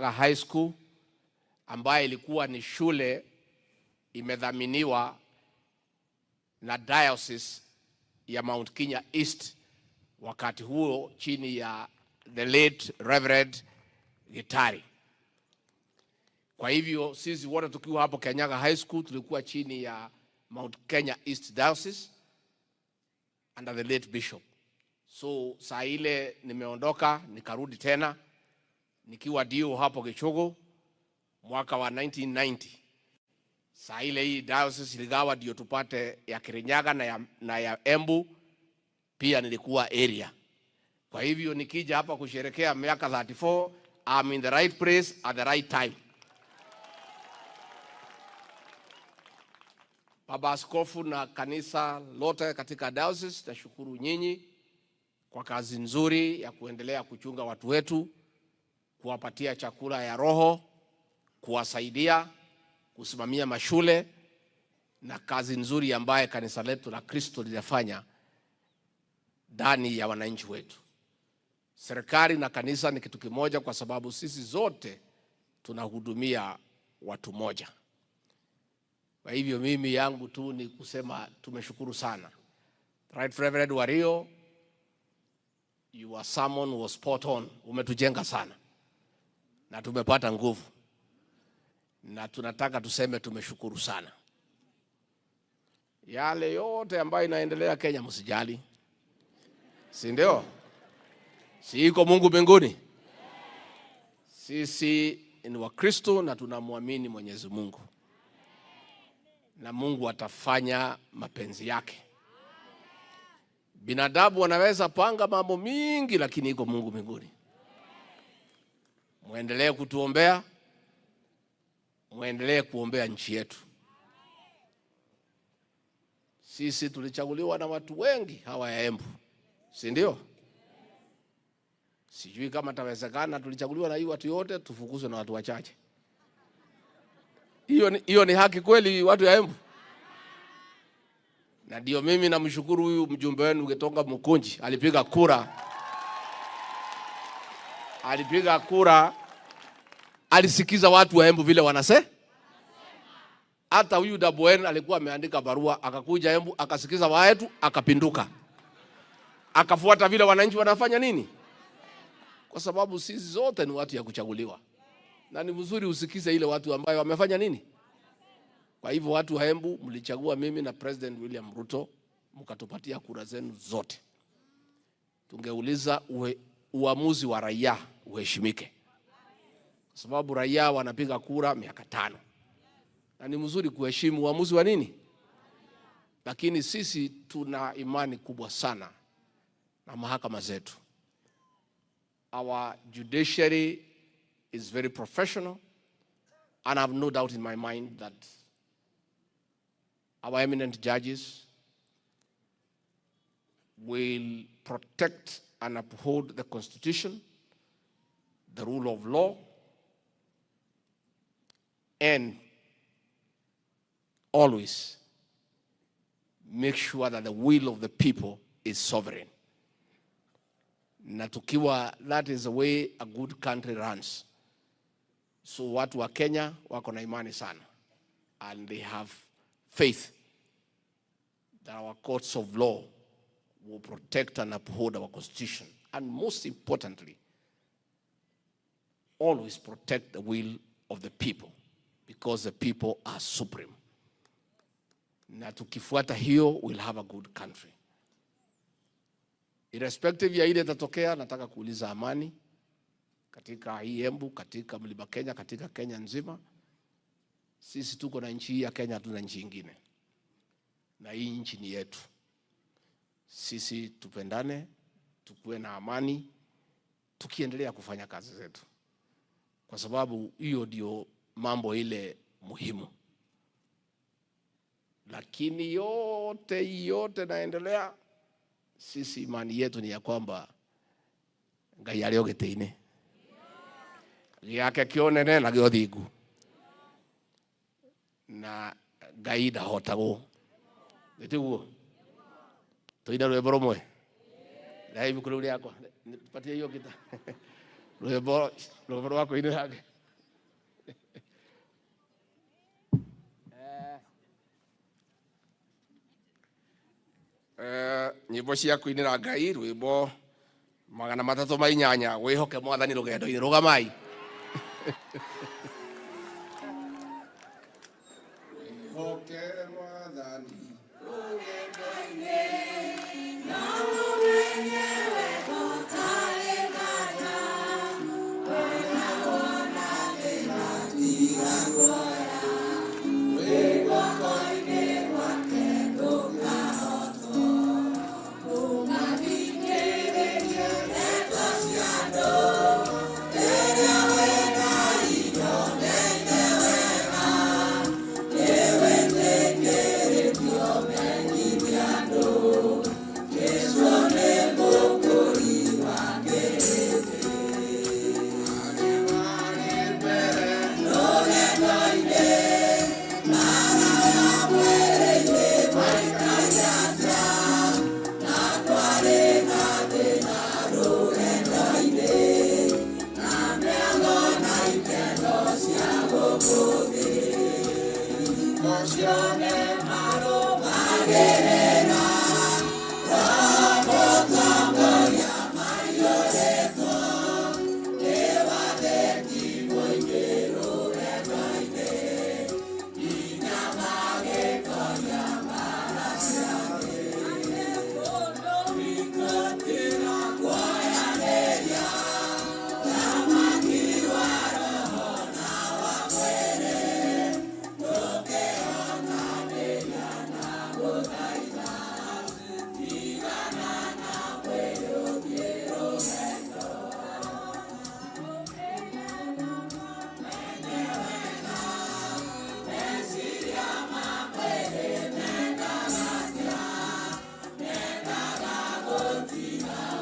High School ambayo ilikuwa ni shule imedhaminiwa na Diocese ya Mount Kenya East wakati huo chini ya the late Reverend Gitari. Kwa hivyo sisi wote tukiwa hapo Kenyaga High School tulikuwa chini ya Mount Kenya East Diocese under the late Bishop. So saa ile nimeondoka nikarudi tena nikiwa dio hapo Gachagua mwaka wa 1990. Saa ile hii diocese iligawa ndio tupate ya Kirinyaga na ya Embu pia nilikuwa area. Kwa hivyo nikija hapa kusherekea miaka 34, I'm in the right place at the right time. Baba Askofu na kanisa lote katika diocese, nashukuru nyinyi kwa kazi nzuri ya kuendelea kuchunga watu wetu, kuwapatia chakula ya roho, kuwasaidia, kusimamia mashule na kazi nzuri ambaye kanisa letu la Kristo linafanya ndani ya wananchi wetu. Serikali na kanisa ni kitu kimoja kwa sababu sisi zote tunahudumia watu moja. Kwa hivyo mimi yangu tu ni kusema tumeshukuru sana. Right Reverend Wario, your sermon was spot on. Umetujenga sana na tumepata nguvu. Na tunataka tuseme tumeshukuru sana. Yale yote ambayo inaendelea Kenya msijali. Si ndio? Si iko Mungu mbinguni? Sisi ni Wakristo na tunamwamini Mwenyezi Mungu. Na Mungu atafanya mapenzi yake. Binadamu wanaweza panga mambo mingi lakini iko Mungu mbinguni. Muendelee kutuombea. Muendelee kuombea nchi yetu. Sisi tulichaguliwa na watu wengi hawa ya Embu. Si ndio? Sijui kama tawezekana tulichaguliwa na hii watu yote tufukuzwe na watu wachache. Hiyo ni haki kweli watu ya Embu? Na ndio mimi namshukuru huyu mjumbe wenu Getonga Mukunji, alipiga kura, alisikiza watu wa Embu vile wanase. Hata huyu Dabwen alikuwa ameandika barua, akakuja Embu, akasikiza watu, akapinduka. Akafuata vile wananchi wanafanya nini? Kwa sababu sisi zote ni watu ya kuchaguliwa. Na ni mzuri usikize ile watu ambao wamefanya nini? Kwa hivyo watu wa Embu mlichagua mimi na President William Ruto, mkatupatia kura zenu zote. Tungeuliza uamuzi wa raia uheshimike. Kwa sababu raia wanapiga kura miaka 5. Na ni mzuri kuheshimu uamuzi wa nini? Lakini sisi tuna imani kubwa sana na mahakama zetu. Our judiciary is very professional, and I have no doubt in my mind that our eminent judges will protect and uphold the Constitution, the rule of law, and always make sure that the will of the people is sovereign. Na tukiwa, that is the way a good country runs. So watu wa Kenya wako na imani sana, and they have faith that our courts of law will protect and uphold our Constitution, and most importantly, always protect the will of the people, because the people are supreme. Na tukifuata hiyo, we'll have a good country. Irrespective ya ile tatokea, nataka kuuliza amani katika hii Embu, katika Mlima Kenya, katika Kenya nzima. Sisi tuko na nchi ya Kenya, hatuna nchi nyingine. Na hii nchi ni yetu. Sisi tupendane, tukue na amani, tukiendelea kufanya kazi zetu. Kwa sababu hiyo ndio mambo ile muhimu. Lakini yote naendelea, sisi imani yetu ni ya kwamba Ngai ari ogete-ini giake kionene na giothingu, na Ngai ndahotagwo. Nitiguo tuina rwimbo rumwe na ibuku riu riakwa patie hiyo kita Rwimbo rwa kuinira nyimbo cia kuinira Ngai rwimbo 308 wihoke mwathani rugendo-ini rugamai wihoke mwathani rugendo-ini Tina